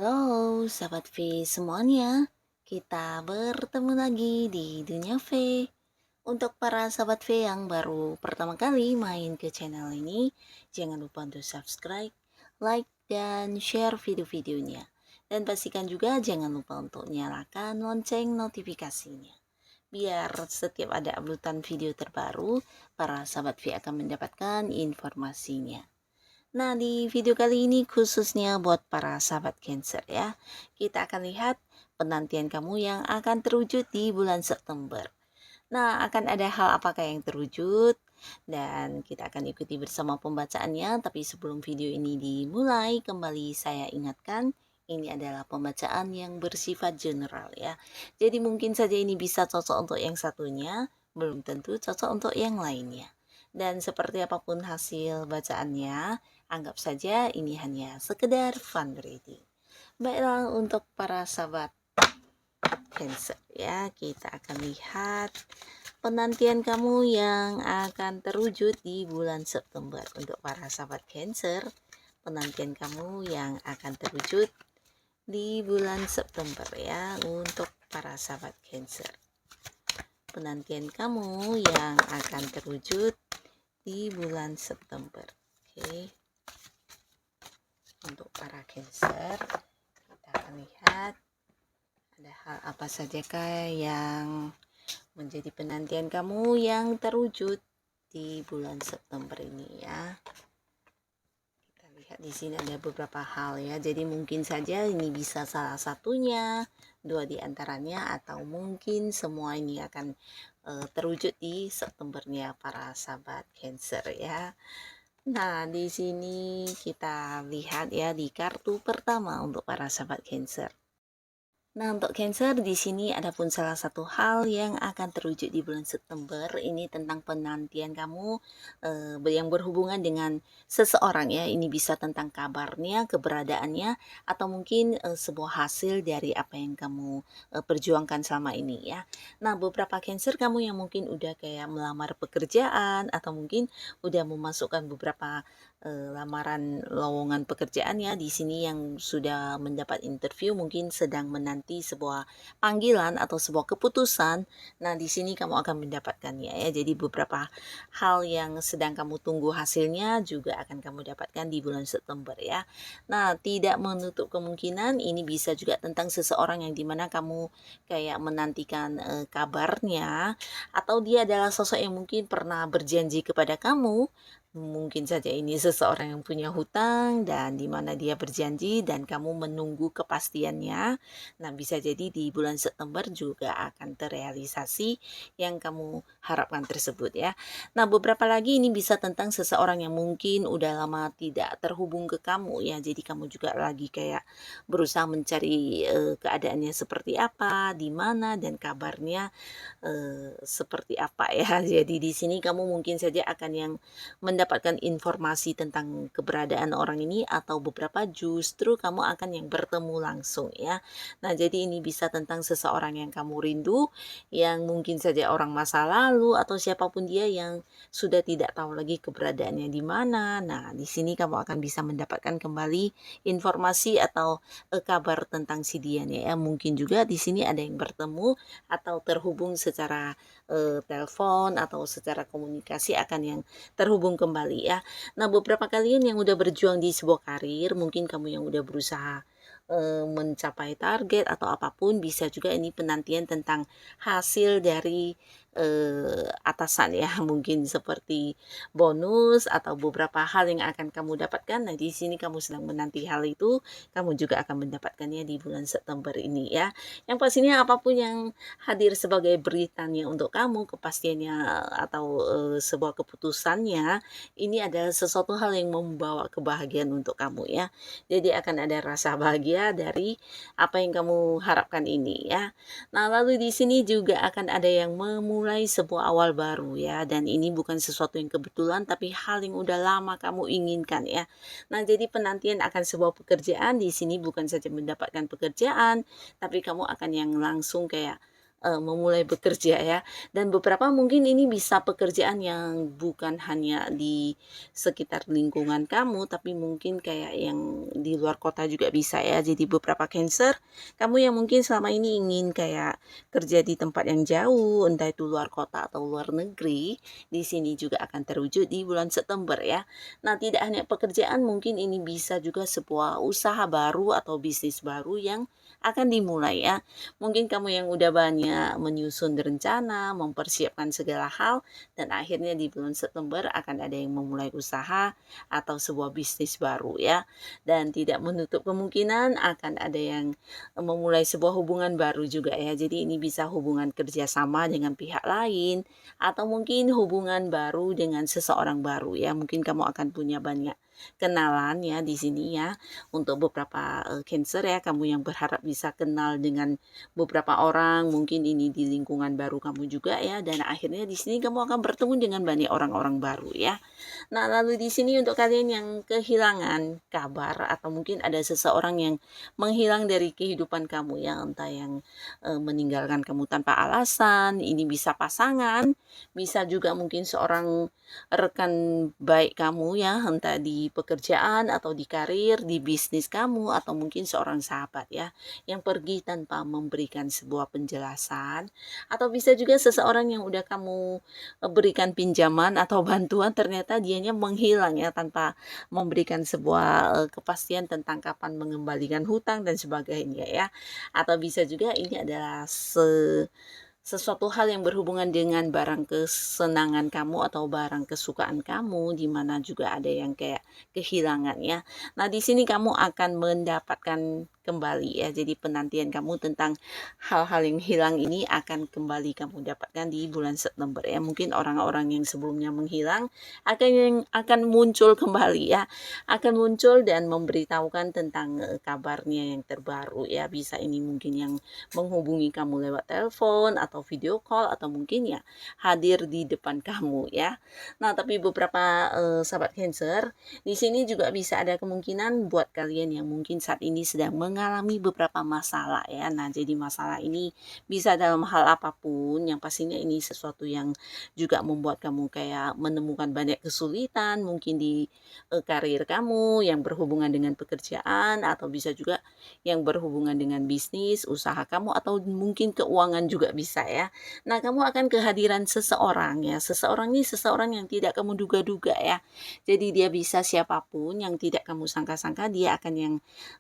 Halo sahabat V semuanya, kita bertemu lagi di Dunia V. Untuk para sahabat V yang baru pertama kali main ke channel ini, jangan lupa untuk subscribe, like, dan share video-videonya. Dan pastikan juga jangan lupa untuk nyalakan lonceng notifikasinya. Biar setiap ada uploadan video terbaru, para sahabat V akan mendapatkan informasinya. Nah, di video kali ini khususnya buat para sahabat Cancer ya. Kita akan lihat penantian kamu yang akan terwujud di bulan September. Nah, akan ada hal apakah yang terwujud? Dan kita akan ikuti bersama pembacaannya. Tapi sebelum video ini dimulai, kembali saya ingatkan, ini adalah pembacaan yang bersifat general ya. Jadi mungkin saja ini bisa cocok untuk yang satunya, belum tentu cocok untuk yang lainnya. Dan seperti apapun hasil bacaannya, anggap saja ini hanya sekedar fun reading. Baiklah, untuk para sahabat Cancer ya, kita akan lihat penantian kamu yang akan terwujud di bulan September. Untuk para sahabat Cancer, penantian kamu yang akan terwujud di bulan September ya. Untuk para sahabat Cancer, penantian kamu yang akan terwujud di bulan September. Oke. Untuk para Cancer, kita akan lihat ada hal apa sajakah yang menjadi penantian kamu yang terwujud di bulan September ini ya. Kita lihat di sini ada beberapa hal ya. Jadi mungkin saja ini bisa salah satunya, dua di antaranya, atau mungkin semua ini akan terwujud di Septembernya para sahabat Cancer ya. Nah, di sini kita lihat ya di kartu pertama untuk para sahabat Cancer. Nah, untuk Cancer di sini ada pun salah satu hal yang akan terwujud di bulan September ini tentang penantian kamu yang berhubungan dengan seseorang ya. Ini bisa tentang kabarnya, keberadaannya, atau mungkin sebuah hasil dari apa yang kamu perjuangkan selama ini ya. Nah, beberapa Cancer kamu yang mungkin udah kayak melamar pekerjaan atau mungkin udah memasukkan beberapa lamaran lowongan pekerjaan ya, di sini yang sudah mendapat interview mungkin sedang menanti sebuah panggilan atau sebuah keputusan. Nah, di sini kamu akan mendapatkannya ya. Jadi beberapa hal yang sedang kamu tunggu hasilnya juga akan kamu dapatkan di bulan September ya. Nah, tidak menutup kemungkinan ini bisa juga tentang seseorang yang dimana kamu kayak menantikan kabarnya, atau dia adalah sosok yang mungkin pernah berjanji kepada kamu. Mungkin saja ini seseorang yang punya hutang dan di mana dia berjanji dan kamu menunggu kepastiannya. Nah, bisa jadi di bulan September juga akan terrealisasi yang kamu harapkan tersebut ya. Nah, beberapa lagi ini bisa tentang seseorang yang mungkin udah lama tidak terhubung ke kamu ya. Jadi kamu juga lagi kayak berusaha mencari keadaannya seperti apa, di mana, dan kabarnya seperti apa ya. Jadi di sini kamu mungkin saja akan yang mendapatkan informasi tentang keberadaan orang ini, atau beberapa justru kamu akan yang bertemu langsung ya. Nah, jadi ini bisa tentang seseorang yang kamu rindu, yang mungkin saja orang masa lalu atau siapapun dia yang sudah tidak tahu lagi keberadaannya di mana. Nah, di sini kamu akan bisa mendapatkan kembali informasi atau kabar tentang si dia ya. Mungkin juga di sini ada yang bertemu atau terhubung secara telepon atau secara komunikasi akan yang terhubung kembali ya. Nah, beberapa kalian yang udah berjuang di sebuah karir, mungkin kamu yang udah berusaha mencapai target atau apapun, bisa juga ini penantian tentang hasil dari atasan ya, mungkin seperti bonus atau beberapa hal yang akan kamu dapatkan. Nah, di sini kamu sedang menanti hal itu, kamu juga akan mendapatkannya di bulan September ini ya. Yang pastinya apapun yang hadir sebagai beritanya untuk kamu, kepastiannya atau sebuah keputusannya, ini adalah sesuatu hal yang membawa kebahagiaan untuk kamu ya. Jadi akan ada rasa bahagia bahagia dari apa yang kamu harapkan ini ya. Nah, lalu di sini juga akan ada yang memulai sebuah awal baru ya, dan ini bukan sesuatu yang kebetulan tapi hal yang udah lama kamu inginkan ya. Nah, jadi penantian akan sebuah pekerjaan di sini bukan saja mendapatkan pekerjaan, tapi kamu akan yang langsung kayak memulai bekerja ya. Dan beberapa mungkin ini bisa pekerjaan yang bukan hanya di sekitar lingkungan kamu, tapi mungkin kayak yang di luar kota juga bisa ya. Jadi beberapa Cancer, kamu yang mungkin selama ini ingin kayak kerja di tempat yang jauh, entah itu luar kota atau luar negeri, di sini juga akan terwujud di bulan September ya. Nah, tidak hanya pekerjaan, mungkin ini bisa juga sebuah usaha baru atau bisnis baru yang akan dimulai ya. Mungkin kamu yang udah banyak menyusun rencana, mempersiapkan segala hal, dan akhirnya di bulan September akan ada yang memulai usaha atau sebuah bisnis baru ya. Dan tidak menutup kemungkinan akan ada yang memulai sebuah hubungan baru juga ya. Jadi ini bisa hubungan kerjasama dengan pihak lain, atau mungkin hubungan baru dengan seseorang baru ya. Mungkin kamu akan punya banyak kenalan ya di sini ya. Untuk beberapa Cancer ya, kamu yang berharap bisa kenal dengan beberapa orang, mungkin ini di lingkungan baru kamu juga ya, dan akhirnya di sini kamu akan bertemu dengan banyak orang-orang baru ya. Nah, lalu di sini untuk kalian yang kehilangan kabar atau mungkin ada seseorang yang menghilang dari kehidupan kamu ya, entah yang meninggalkan kamu tanpa alasan, ini bisa pasangan, bisa juga mungkin seorang rekan baik kamu ya, entah di pekerjaan atau di karir, di bisnis kamu, atau mungkin seorang sahabat ya, yang pergi tanpa memberikan sebuah penjelasan, atau bisa juga seseorang yang udah kamu berikan pinjaman atau bantuan, ternyata dianya menghilang ya tanpa memberikan sebuah kepastian tentang kapan mengembalikan hutang dan sebagainya ya. Atau bisa juga ini adalah sesuatu hal yang berhubungan dengan barang kesenangan kamu atau barang kesukaan kamu, di mana juga ada yang kayak kehilangan ya. Nah, di sini kamu akan mendapatkan kembali ya. Jadi penantian kamu tentang hal-hal yang hilang ini akan kembali kamu dapatkan di bulan September ya. Mungkin orang-orang yang sebelumnya menghilang akan muncul kembali ya. Akan muncul dan memberitahukan tentang kabarnya yang terbaru ya. Bisa ini mungkin yang menghubungi kamu lewat telepon atau video call, atau mungkin ya hadir di depan kamu ya. Nah, tapi beberapa sahabat Cancer, di sini juga bisa ada kemungkinan buat kalian yang mungkin saat ini sedang mengalami beberapa masalah ya. Nah, jadi masalah ini bisa dalam hal apapun, yang pastinya ini sesuatu yang juga membuat kamu kayak menemukan banyak kesulitan, mungkin di karir kamu yang berhubungan dengan pekerjaan, atau bisa juga yang berhubungan dengan bisnis, usaha kamu, atau mungkin keuangan juga bisa ya. Nah, kamu akan kehadiran seseorang ya. Seseorang ini seseorang yang tidak kamu duga-duga ya. Jadi dia bisa siapapun yang tidak kamu sangka-sangka, dia akan yang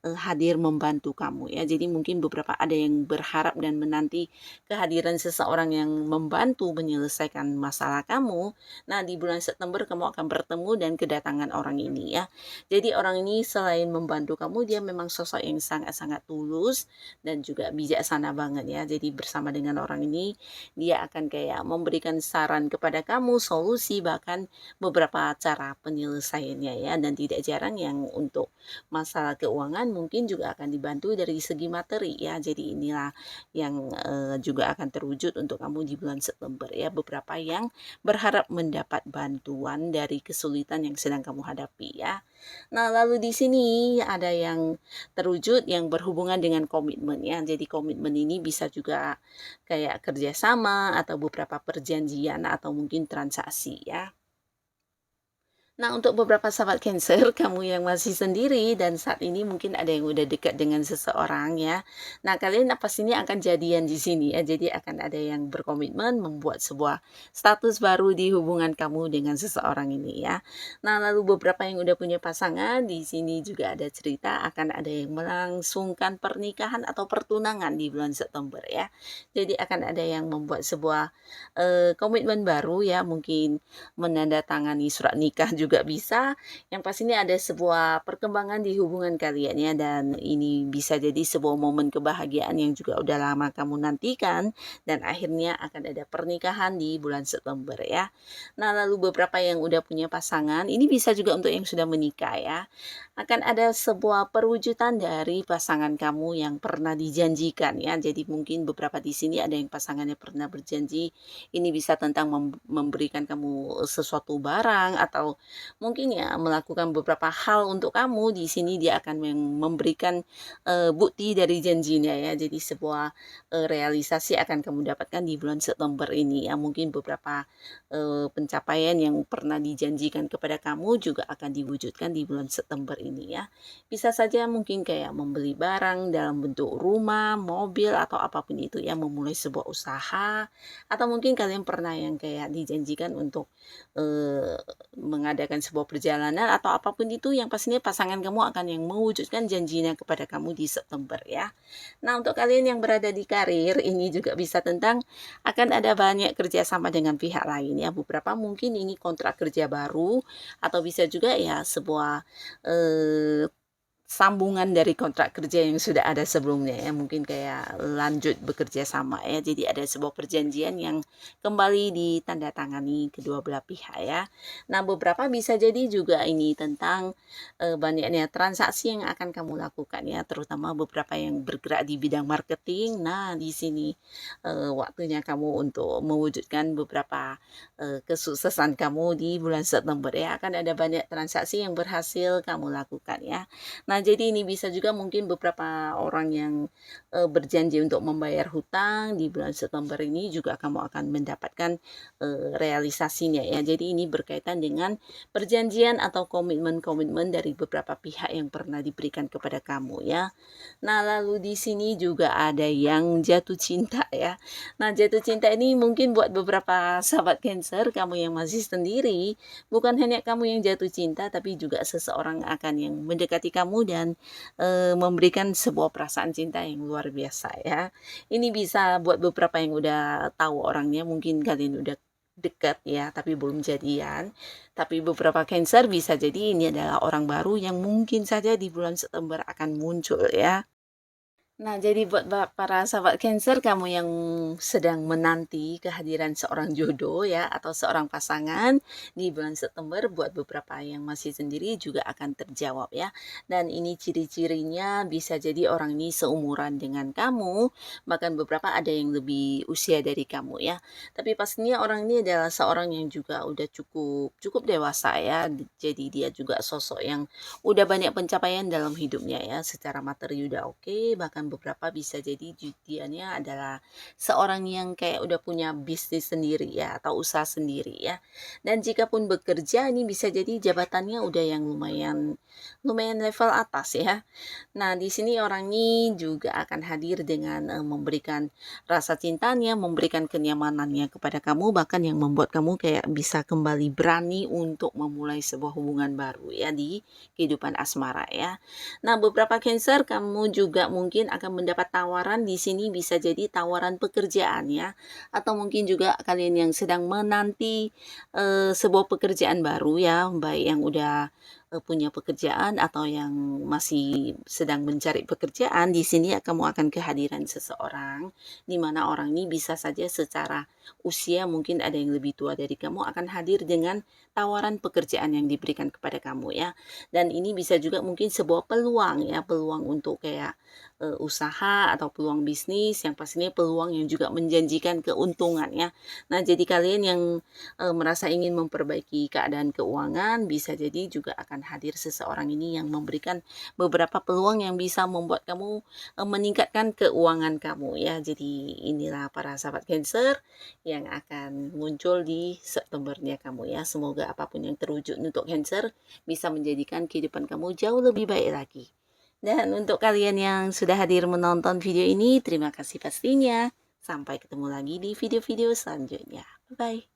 hadir membantu kamu ya. Jadi mungkin beberapa ada yang berharap dan menanti kehadiran seseorang yang membantu menyelesaikan masalah kamu. Nah, di bulan September kamu akan bertemu dan kedatangan orang ini ya. Jadi orang ini selain membantu kamu, dia memang sosok yang sangat-sangat tulus dan juga bijaksana banget ya. Jadi bersama dengan orang ini, dia akan kayak memberikan saran kepada kamu, solusi, bahkan beberapa cara penyelesaiannya ya. Dan tidak jarang yang untuk masalah keuangan mungkin juga akan dibantu dari segi materi ya. Jadi inilah yang juga akan terwujud untuk kamu di bulan September ya. Beberapa yang berharap mendapat bantuan dari kesulitan yang sedang kamu hadapi ya. Nah, lalu di sini ada yang terwujud yang berhubungan dengan komitmen ya. Jadi komitmen ini bisa juga kayak kerjasama atau beberapa perjanjian atau mungkin transaksi ya. Nah, untuk beberapa sahabat Cancer, kamu yang masih sendiri dan saat ini mungkin ada yang udah dekat dengan seseorang ya. Nah, kalian pastinya akan jadian di sini ya. Jadi akan ada yang berkomitmen membuat sebuah status baru di hubungan kamu dengan seseorang ini ya. Nah, lalu beberapa yang udah punya pasangan, di sini juga ada cerita akan ada yang melangsungkan pernikahan atau pertunangan di bulan September ya. Jadi akan ada yang membuat sebuah komitmen baru ya, mungkin menandatangani surat nikah juga bisa. Yang pastinya ada sebuah perkembangan di hubungan kalian ya, dan ini bisa jadi sebuah momen kebahagiaan yang juga udah lama kamu nantikan, dan akhirnya akan ada pernikahan di bulan September ya. Nah, lalu beberapa yang udah punya pasangan, ini bisa juga untuk yang sudah menikah ya. akan ada sebuah perwujudan dari pasangan kamu yang pernah dijanjikan ya. Jadi mungkin beberapa di sini ada yang pasangannya pernah berjanji, ini bisa tentang memberikan kamu sesuatu barang atau mungkin ya melakukan beberapa hal untuk kamu. Di sini dia akan memberikan bukti dari janjinya ya. Jadi sebuah realisasi akan kamu dapatkan di bulan September ini ya. Mungkin beberapa pencapaian yang pernah dijanjikan kepada kamu juga akan diwujudkan di bulan September ini ya. Bisa saja mungkin kayak membeli barang dalam bentuk rumah, mobil atau apapun itu ya, memulai sebuah usaha atau mungkin kalian pernah yang kayak dijanjikan untuk mengadakan sebuah perjalanan atau apapun itu yang pastinya pasangan kamu akan yang mewujudkan janjinya kepada kamu di September ya. Nah, untuk kalian yang berada di karir ini juga bisa tentang akan ada banyak kerjasama dengan pihak lain ya. Beberapa mungkin ini kontrak kerja baru atau bisa juga ya sebuah sambungan dari kontrak kerja yang sudah ada sebelumnya ya, mungkin kayak lanjut bekerja sama ya. Jadi ada sebuah perjanjian yang kembali ditandatangani kedua belah pihak ya. Nah, beberapa bisa jadi juga ini tentang banyaknya transaksi yang akan kamu lakukan ya, terutama beberapa yang bergerak di bidang marketing. Nah, di sini waktunya kamu untuk mewujudkan beberapa kesuksesan kamu di bulan September ya. Akan ada banyak transaksi yang berhasil kamu lakukan ya. Nah, jadi ini bisa juga mungkin beberapa orang yang berjanji untuk membayar hutang di bulan September ini juga kamu akan mendapatkan realisasinya ya. Jadi ini berkaitan dengan perjanjian atau komitmen-komitmen dari beberapa pihak yang pernah diberikan kepada kamu ya. Nah, lalu di sini juga ada yang jatuh cinta ya. Nah, jatuh cinta ini mungkin buat beberapa sahabat Cancer, kamu yang masih sendiri, bukan hanya kamu yang jatuh cinta, tapi juga seseorang akan yang mendekati kamu dan memberikan sebuah perasaan cinta yang luar biasa ya. Ini bisa buat beberapa yang udah tahu orangnya, mungkin kalian udah dekat ya, tapi belum jadian. Tapi beberapa Cancer bisa jadi ini adalah orang baru yang mungkin saja di bulan September akan muncul ya. Nah, jadi buat para sahabat Cancer, kamu yang sedang menanti kehadiran seorang jodoh ya atau seorang pasangan di bulan September, buat beberapa yang masih sendiri juga akan terjawab ya. Dan ini ciri-cirinya bisa jadi orang ini seumuran dengan kamu, bahkan beberapa ada yang lebih usia dari kamu ya. Tapi pastinya orang ini adalah seorang yang juga udah cukup dewasa ya. Jadi dia juga sosok yang udah banyak pencapaian dalam hidupnya ya, secara materi udah oke, bahkan beberapa bisa jadi dianya adalah seorang yang kayak udah punya bisnis sendiri ya atau usaha sendiri ya. Dan jika pun bekerja ini bisa jadi jabatannya udah yang lumayan level atas ya. Nah, di sini orang ini juga akan hadir dengan memberikan rasa cintanya, memberikan kenyamanannya kepada kamu, bahkan yang membuat kamu kayak bisa kembali berani untuk memulai sebuah hubungan baru ya di kehidupan asmara ya. Nah, beberapa Cancer, kamu juga mungkin akan mendapat tawaran di sini, bisa jadi tawaran pekerjaan ya, atau mungkin juga kalian yang sedang menanti sebuah pekerjaan baru ya, baik yang udah punya pekerjaan atau yang masih sedang mencari pekerjaan. Di sini kamu akan kehadiran seseorang di mana orang ini bisa saja secara usia mungkin ada yang lebih tua dari kamu, akan hadir dengan tawaran pekerjaan yang diberikan kepada kamu ya. Dan ini bisa juga mungkin sebuah peluang ya, peluang untuk kayak usaha atau peluang bisnis yang pastinya peluang yang juga menjanjikan keuntungan ya. Nah, jadi kalian yang merasa ingin memperbaiki keadaan keuangan, bisa jadi juga akan hadir seseorang ini yang memberikan beberapa peluang yang bisa membuat kamu meningkatkan keuangan kamu ya. Jadi inilah para sahabat Cancer yang akan muncul di Septembernya kamu ya. Semoga apapun yang terwujud untuk Cancer bisa menjadikan kehidupan kamu jauh lebih baik lagi. Dan untuk kalian yang sudah hadir menonton video ini, terima kasih pastinya. Sampai ketemu lagi di video-video selanjutnya. Bye-bye.